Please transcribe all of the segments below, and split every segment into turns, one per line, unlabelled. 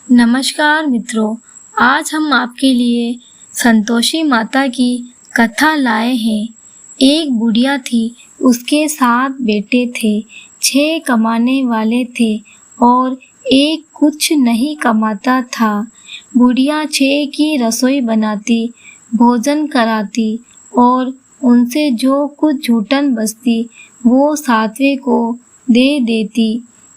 नमस्कार मित्रों, आज हम आपके लिए संतोषी माता की कथा लाए हैं। एक बुढ़िया थी, उसके 7 बेटे थे। 6 कमाने वाले थे और एक कुछ नहीं कमाता था। बुढ़िया 6 की रसोई बनाती, भोजन कराती और उनसे जो कुछ झूठन बचती वो 7वें को दे देती।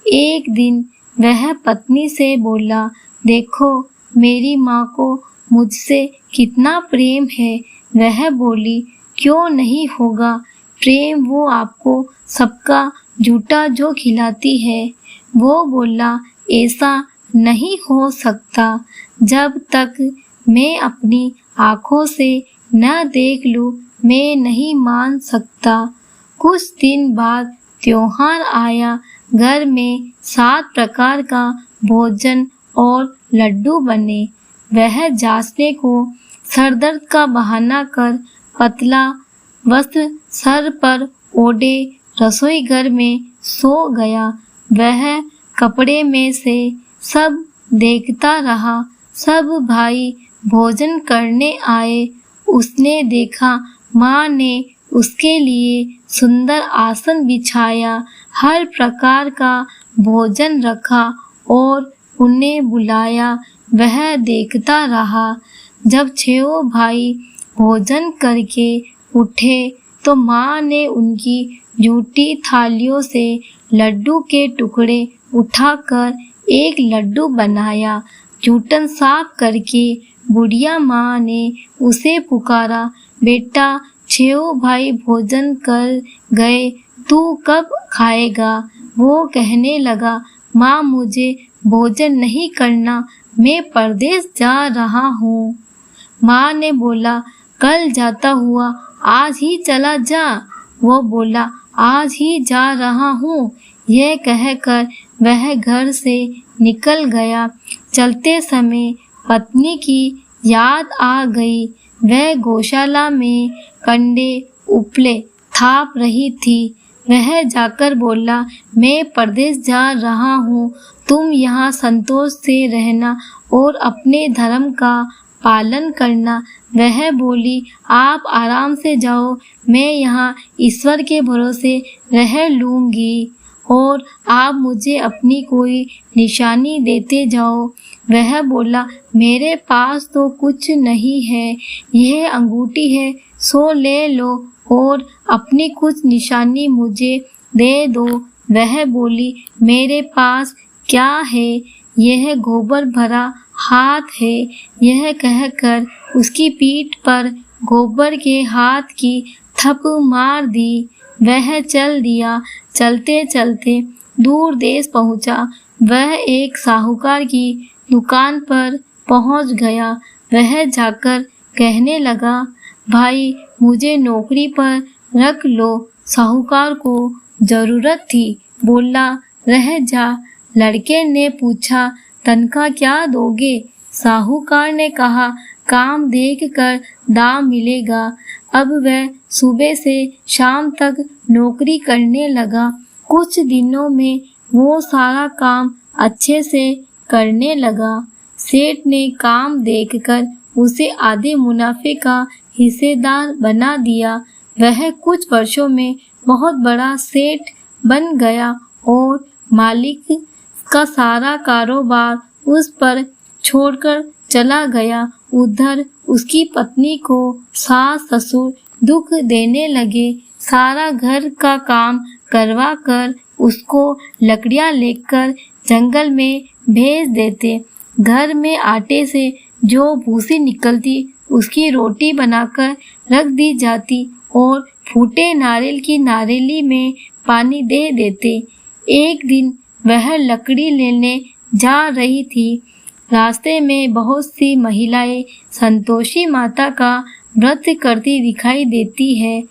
एक दिन वह पत्नी से बोला, देखो मेरी माँ को मुझसे कितना प्रेम है। वह बोली, क्यों नहीं होगा प्रेम, वो आपको सबका झूठा जो खिलाती है। वो बोला, ऐसा नहीं हो सकता, जब तक मैं अपनी आँखों से न देख लूँ मैं नहीं मान सकता। कुछ दिन बाद त्योहार आया। घर में 7 प्रकार का भोजन और लड्डू बने। वह जांचने को सरदर्द का बहाना कर पतला वस्त्र सर पर ओढ़े रसोई घर में सो गया। वह कपड़े में से सब देखता रहा। सब भाई भोजन करने आए। उसने देखा माँ ने उसके लिए सुंदर आसन बिछाया, हर प्रकार का भोजन रखा और उन्हें बुलाया। वह देखता रहा। जब 6 भाई भोजन करके उठे तो माँ ने उनकी झूठी थालियों से लड्डू के टुकड़े उठाकर एक लड्डू बनाया। जूठन साफ करके बुढ़िया माँ ने उसे पुकारा, बेटा 6 भाई भोजन कर गए, तू कब खाएगा? वो कहने लगा, माँ मुझे भोजन नहीं करना, मैं परदेश जा रहा हूँ। माँ ने बोला, कल जाता हुआ आज ही चला जा। वो बोला, आज ही जा रहा हूँ। यह कहकर वह घर से निकल गया। चलते समय पत्नी की याद आ गई। वह गौशाला में कंडे उपले थाप रही थी। वह जाकर बोला, मैं परदेश जा रहा हूँ, तुम यहाँ संतोष से रहना और अपने धर्म का पालन करना। वह बोली, आप आराम से जाओ, मैं यहाँ ईश्वर के भरोसे रह लूँगी और आप मुझे अपनी कोई निशानी देते जाओ। वह बोला, मेरे पास तो कुछ नहीं है, यह अंगूठी है, सो ले लो और अपनी कुछ निशानी मुझे दे दो। वह बोली, मेरे पास क्या है, यह गोबर भरा हाथ है। यह कहकर उसकी पीठ पर गोबर के हाथ की थप मार दी। वह चल दिया। चलते चलते दूर देश पहुँचा। वह एक साहूकार की दुकान पर पहुँच गया। वह जाकर कहने लगा, भाई मुझे नौकरी पर रख लो। साहूकार को जरूरत थी। बोला, रह जा। लड़के ने पूछा, तनख्वाह क्या दोगे? साहूकार ने कहा, काम देखकर दाम मिलेगा। अब वह सुबह से शाम तक नौकरी करने लगा। कुछ दिनों में वो सारा काम अच्छे से करने लगा। सेठ ने काम देखकर उसे आधे मुनाफे का हिस्सेदार बना दिया। वह कुछ वर्षों में बहुत बड़ा सेठ बन गया और मालिक का सारा कारोबार उस पर छोड़कर चला गया। उधर उसकी पत्नी को सास ससुर दुख देने लगे। सारा घर का काम करवा कर उसको लकड़ियां लेकर जंगल में भेज देते। घर में आटे से जो भूसी निकलती उसकी रोटी बनाकर रख दी जाती और फूटे नारियल की नारियली में पानी दे देते। एक दिन वह लकड़ी लेने जा रही थी। रास्ते में बहुत सी महिलाएं संतोषी माता का व्रत करती दिखाई देती है।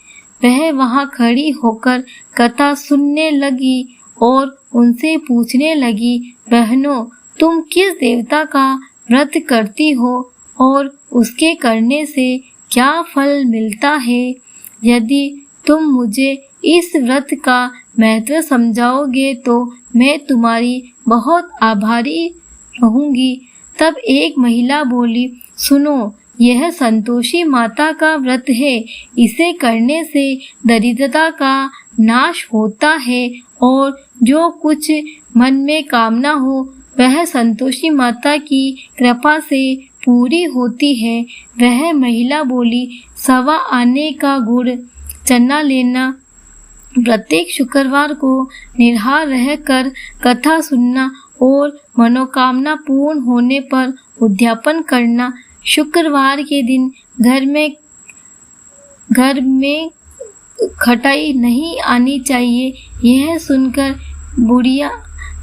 वह वहां खड़ी होकर कथा सुनने लगी और उनसे पूछने लगी, बहनों तुम किस देवता का व्रत करती हो और उसके करने से क्या फल मिलता है? यदि तुम मुझे इस व्रत का महत्व समझाओगे तो मैं तुम्हारी बहुत आभारी रहूंगी। तब एक महिला बोली, सुनो, यह संतोषी माता का व्रत है। इसे करने से दरिद्रता का नाश होता है और जो कुछ मन में कामना हो वह संतोषी माता की कृपा से पूरी होती है। वह महिला बोली, सवा आने का गुड़ चना लेना, प्रत्येक शुक्रवार को निराहार रहकर कथा सुनना और मनोकामना पूर्ण होने पर उद्यापन करना। शुक्रवार के दिन घर में खटाई नहीं आनी चाहिए। यह सुनकर बुढ़िया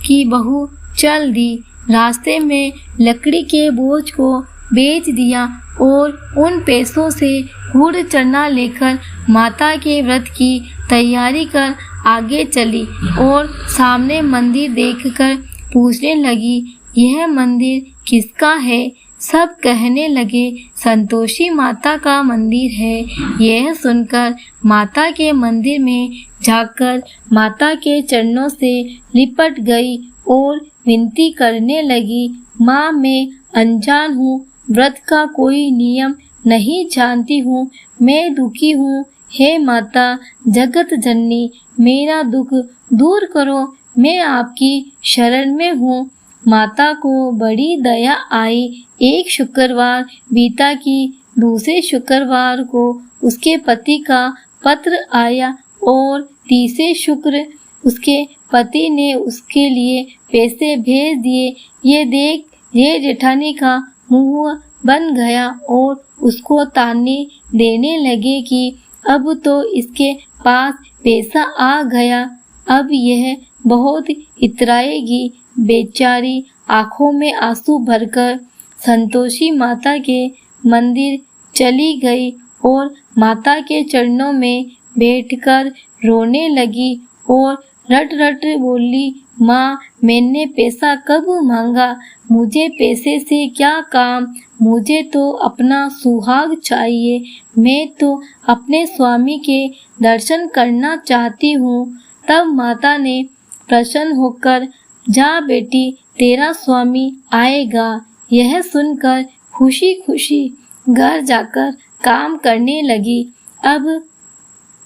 की बहू चल दी। रास्ते में लकड़ी के बोझ को बेच दिया और उन पैसों से गुड़ चना लेकर माता के व्रत की तैयारी कर आगे चली और सामने मंदिर देखकर पूछने लगी, यह मंदिर किसका है? सब कहने लगे, संतोषी माता का मंदिर है। यह सुनकर माता के मंदिर में जाकर माता के चरणों से लिपट गई और विनती करने लगी, माँ, मैं अनजान हूँ, व्रत का कोई नियम नहीं जानती हूँ, मैं दुखी हूँ। हे माता जगत जननी, मेरा दुख दूर करो, मैं आपकी शरण में हूँ। माता को बड़ी दया आई। एक शुक्रवार बीता कि दूसरे शुक्रवार को उसके पति का पत्र आया और तीसरे शुक्र उसके पति ने उसके लिए पैसे भेज दिए। ये देख ये जेठानी का मुंह बन गया और उसको ताने देने लगे कि अब तो इसके पास पैसा आ गया, अब यह बहुत इतराएगी। बेचारी आंखों में आंसू भरकर संतोषी माता के मंदिर चली गई और माता के चरणों में बैठकर रोने लगी और रट रट बोली, माँ, मैंने पैसा कब मांगा? मुझे पैसे से क्या काम? मुझे तो अपना सुहाग चाहिए। मैं तो अपने स्वामी के दर्शन करना चाहती हूँ। तब माता ने प्रसन्न होकर, जा बेटी, तेरा स्वामी आएगा। यह सुनकर खुशी खुशी घर जाकर काम करने लगी। अब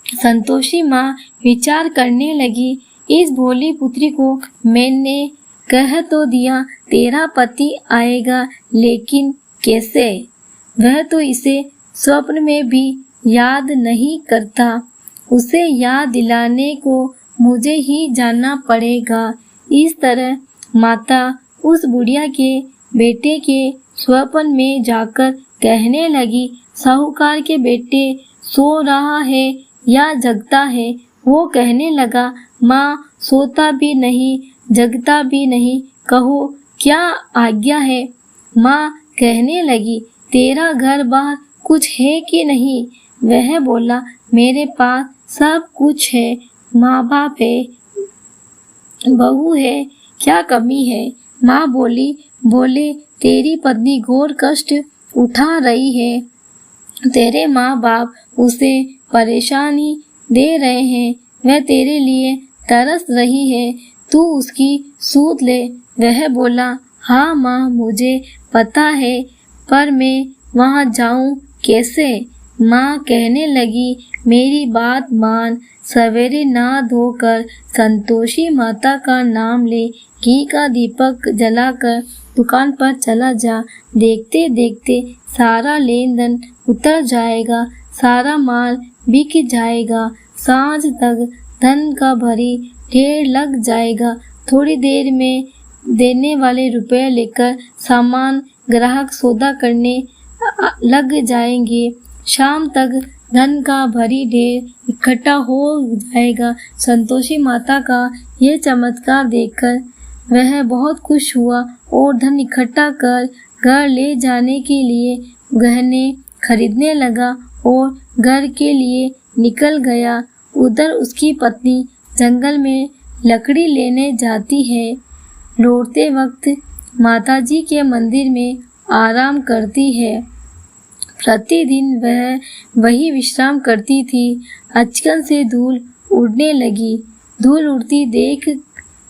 संतोषी माँ विचार करने लगी, इस भोली पुत्री को मैंने कह तो दिया तेरा पति आएगा, लेकिन कैसे? वह तो इसे स्वप्न में भी याद नहीं करता। उसे याद दिलाने को मुझे ही जाना पड़ेगा। इस तरह माता उस बुढ़िया के बेटे के स्वप्न में जाकर कहने लगी, साहूकार के बेटे सो रहा है या जगता है? वो कहने लगा, माँ, सोता भी नहीं जगता भी नहीं, कहो क्या आज्ञा है? माँ कहने लगी, तेरा घर बार कुछ है कि नहीं? वह बोला, मेरे पास सब कुछ है, माँ बाप है, बहू है, क्या कमी है? माँ बोले तेरी पत्नी घोर कष्ट उठा रही है, तेरे माँ बाप उसे परेशानी दे रहे हैं, वह तेरे लिए तरस रही है, तू उसकी सूध ले। वह बोला, हाँ माँ, मुझे पता है, पर मैं वहाँ जाऊँ कैसे? माँ कहने लगी, मेरी बात मान, सवेरे नहा धोकर संतोषी माता का नाम ले, घी का दीपक जलाकर दुकान पर चला जा। देखते देखते सारा लेन देन उतर जाएगा, सारा माल बिक जाएगा, सांझ तक धन का भरी ढेर लग जाएगा। थोड़ी देर में देने वाले रुपए लेकर सामान ग्राहक सौदा करने लग जाएंगे। शाम तक धन का भरी ढेर इकट्ठा हो जाएगा। संतोषी माता का यह चमत्कार देखकर वह बहुत खुश हुआ और धन इकट्ठा कर घर ले जाने के लिए गहने खरीदने लगा और घर के लिए निकल गया। उधर उसकी पत्नी जंगल में लकड़ी लेने जाती है। लौटते वक्त माताजी के मंदिर में आराम करती है। प्रतिदिन वह वही विश्राम करती थी। अचकन से धूल उड़ने लगी। धूल उड़ती देख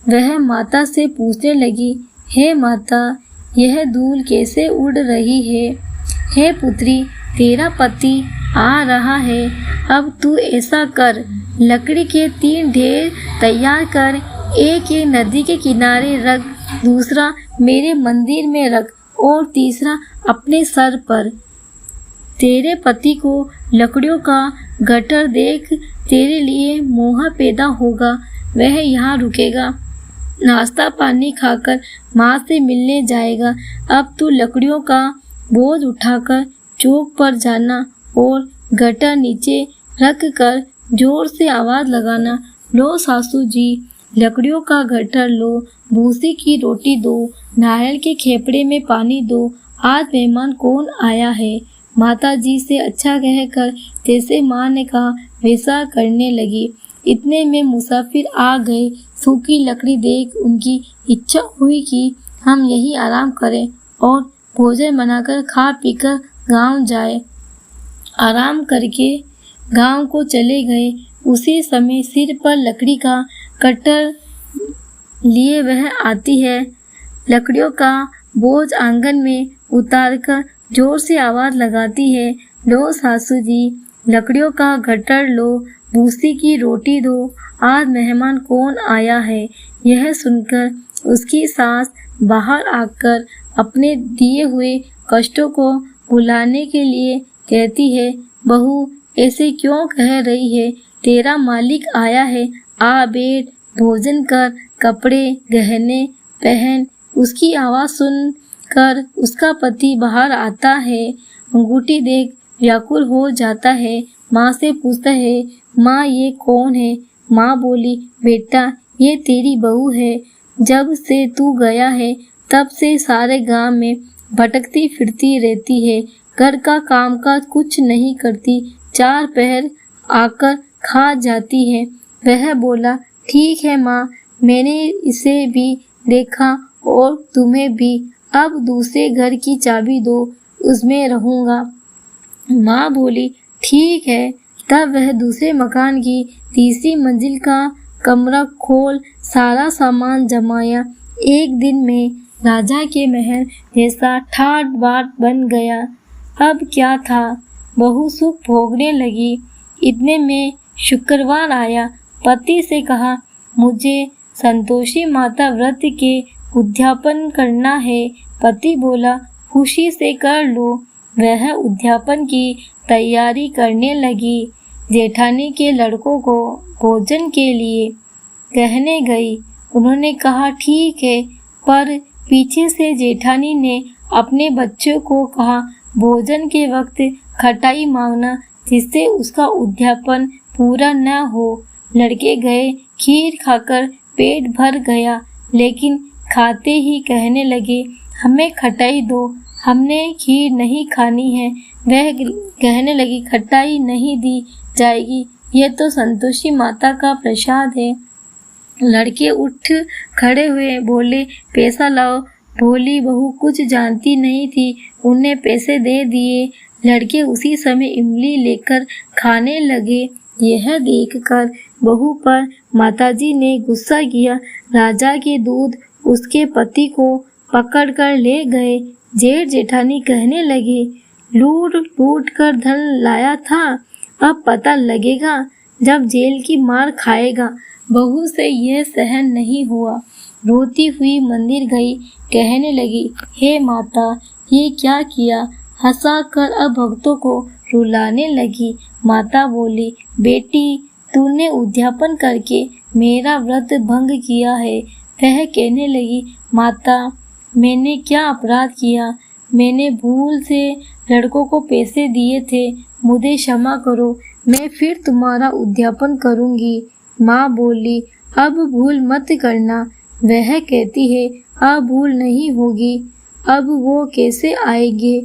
वह माता से पूछने लगी, हे माता, यह धूल कैसे उड़ रही है। हे पुत्री, तेरा पति आ रहा है। अब तू ऐसा कर, लकड़ी के 3 ढेर तैयार कर, एक नदी के किनारे रख, दूसरा मेरे मंदिर में रख और तीसरा अपने सर पर। तेरे पति को लकड़ियों का गट्ठर देख तेरे लिए मोह पैदा होगा, वह यहाँ रुकेगा, नाश्ता पानी खाकर माँ से मिलने जाएगा। अब तू लकड़ियों का बोझ उठाकर चौक पर जाना और गट्ठर नीचे रख कर जोर से आवाज लगाना, लो सासू जी, लकड़ियों का गट्ठर लो, भूसी की रोटी दो, नारियल के खेपड़े में पानी दो, आज मेहमान कौन आया है। माता जी से अच्छा कहकर जैसे माँ ने कहा वैसा करने लगी। इतने में मुसाफिर आ गए। सूखी लकड़ी देख उनकी इच्छा हुई कि हम यही आराम करें और भोजन बनाकर खा पीकर गांव जाए। आराम करके गांव को चले गए। उसी समय सिर पर लकड़ी का कट्टर लिए वह आती है। लकड़ियों का बोझ आंगन में उतारकर जोर से आवाज लगाती है, लो सासू जी, लकड़ियों का गट्ठर लो, भूसी की रोटी दो, आज मेहमान कौन आया है। यह सुनकर उसकी सास बाहर आकर अपने दिए हुए कष्टों को भुलाने के लिए कहती है, बहू ऐसे क्यों कह रही है, तेरा मालिक आया है, आ बैठ, भोजन कर, कपड़े गहने पहन। उसकी आवाज सुन कर उसका पति बाहर आता है। अंगूठी देख व्याकुल हो जाता है। माँ से पूछता है, माँ ये कौन है। माँ बोली, बेटा ये तेरी बहू है, जब से तू गया है तब से सारे गांव में भटकती फिरती रहती है, घर का कामकाज कुछ नहीं करती, 4 पहर आकर खा जाती है। वह बोला, ठीक है माँ, मैंने इसे भी देखा और तुम्हें भी, अब दूसरे घर की चाबी दो, उसमें रहूंगा। माँ बोली, ठीक है। तब वह दूसरे मकान की तीसरी मंजिल का कमरा खोल सारा सामान जमाया। एक दिन में राजा के महल जैसा ठाट बाट बन गया। अब क्या था, बहू सुख भोगने लगी। इतने में शुक्रवार आया। पति से कहा, मुझे संतोषी माता व्रत के उद्यापन करना है। पति बोला, खुशी से कर लो। वह उद्यापन की तैयारी करने लगी। जेठानी के लड़कों को भोजन के लिए कहने गई। उन्होंने कहा ठीक है, पर पीछे से जेठानी ने अपने बच्चों को कहा, भोजन के वक्त खटाई मांगना, जिससे उसका उद्यापन पूरा न हो। लड़के गए, खीर खाकर पेट भर गया, लेकिन खाते ही कहने लगे, हमें खटाई दो, हमने खीर नहीं खानी है। वह कहने लगी, खटाई नहीं दी जाएगी, यह तो संतोषी माता का प्रसाद है। लड़के उठ खड़े हुए, बोले, पैसा लाओ। भोली बहू कुछ जानती नहीं थी, उन्हें पैसे दे दिए। लड़के उसी समय इमली लेकर खाने लगे। यह देखकर बहू पर माताजी ने गुस्सा किया। राजा के दूत उसके पति को पकड़कर ले गए। जेठ जेठानी कहने लगे, लूट लूट कर धन लाया था, अब पता लगेगा जब जेल की मार खाएगा। बहू से यह सहन नहीं हुआ। रोती हुई मंदिर गई, कहने लगी, हे माता, ये क्या किया। हंसा कर अब भक्तों को रुलाने लगी। माता बोली, बेटी, तूने उद्यापन करके मेरा व्रत भंग किया है। वह कहने लगी, माता, मैंने क्या अपराध किया। मैंने भूल से लड़कों को पैसे दिए थे, मुझे क्षमा करो, मैं फिर तुम्हारा उद्यापन करूंगी। माँ बोली, अब भूल मत करना। वह कहती है, अब भूल नहीं होगी, अब वो कैसे आएंगे।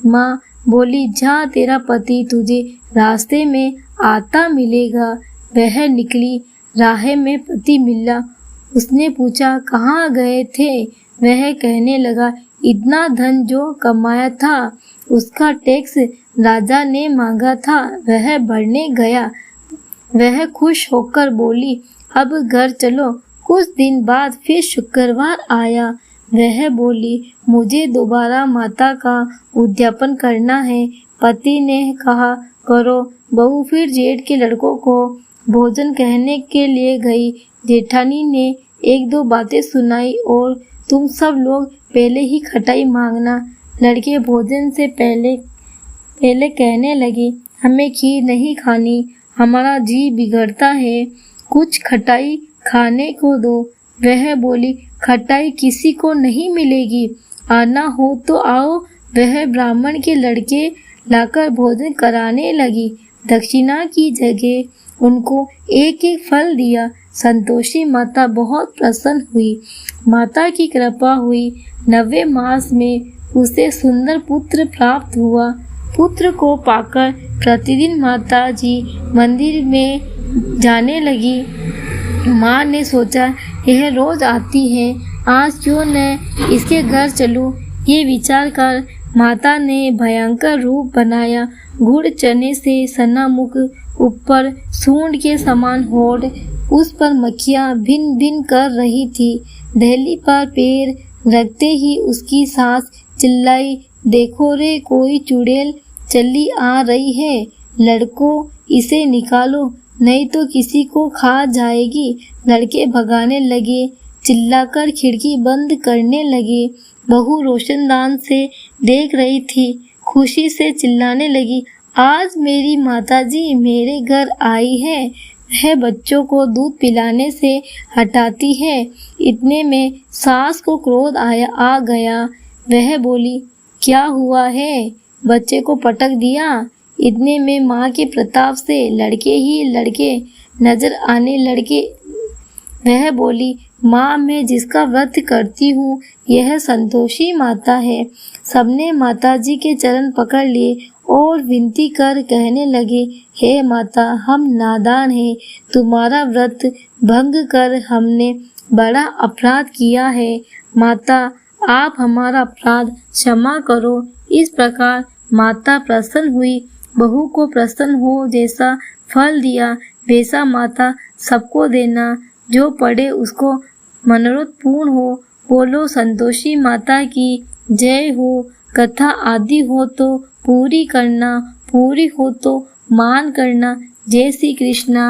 माँ बोली, जा, तेरा पति तुझे रास्ते में आता मिलेगा। वह निकली, राह में पति मिला। उसने पूछा, कहाँ गए थे। वह कहने लगा, इतना धन जो कमाया था उसका टैक्स राजा ने मांगा था, वह भरने गया। वह खुश होकर बोली, अब घर चलो। कुछ दिन बाद फिर शुक्रवार आया। वह बोली, मुझे दोबारा माता का उद्यापन करना है। पति ने कहा, करो। बहू फिर जेठ के लड़कों को भोजन कहने के लिए गई। जेठानी ने एक दो बातें सुनाई और तुम सब लोग पहले ही खटाई मांगना। लड़के भोजन से पहले कहने लगे, हमें खीर नहीं खानी, हमारा जी बिगड़ता है, कुछ खटाई खाने को दो। वह बोली, खटाई किसी को नहीं मिलेगी, आना हो तो आओ। वह ब्राह्मण के लड़के लाकर भोजन कराने लगी। दक्षिणा की जगह उनको एक एक फल दिया। संतोषी माता बहुत प्रसन्न हुई। माता की कृपा हुई। 9वें मास में उसे सुंदर पुत्र प्राप्त हुआ। पुत्र को पाकर प्रतिदिन माता जी मंदिर में जाने लगी। माँ ने सोचा, यह रोज आती है, आज क्यों न इसके घर चलूं। ये विचार कर माता ने भयंकर रूप बनाया। गुड़ चने से सना मुख, ऊपर सूंड के समान होठ, उस पर मक्खियाँ भिन भिन कर रही थी। दहली पर पैर रखते ही उसकी सास चिल्लाई, देखो रे, कोई चुड़ैल चली आ रही है, लड़कों इसे निकालो, नहीं तो किसी को खा जाएगी। लड़के भगाने लगे, चिल्लाकर खिड़की बंद करने लगे। बहू रोशनदान से देख रही थी, खुशी से चिल्लाने लगी, आज मेरी माताजी मेरे घर आई है। वह बच्चों को दूध पिलाने से हटाती है। इतने में सास को क्रोध आ गया। वह बोली, क्या हुआ है, बच्चे को पटक दिया। इतने में माँ के प्रताप से लड़के ही लड़के नजर आने लड़के। वह बोली, माँ, मैं जिसका व्रत करती हूँ यह संतोषी माता है। सबने माताजी के चरण पकड़ लिए और विनती कर कहने लगे, हे माता, हम नादान हैं, तुम्हारा व्रत भंग कर हमने बड़ा अपराध किया है। माता, आप हमारा अपराध क्षमा करो। इस प्रकार माता प्रसन्न हुई। बहू को प्रसन्न हो जैसा फल दिया वैसा माता सबको देना। जो पढ़े उसको मनोरथ पूर्ण हो। बोलो संतोषी माता की जय हो। कथा आदि हो तो पूरी करना, पूरी हो तो मान करना। जय श्री कृष्णा।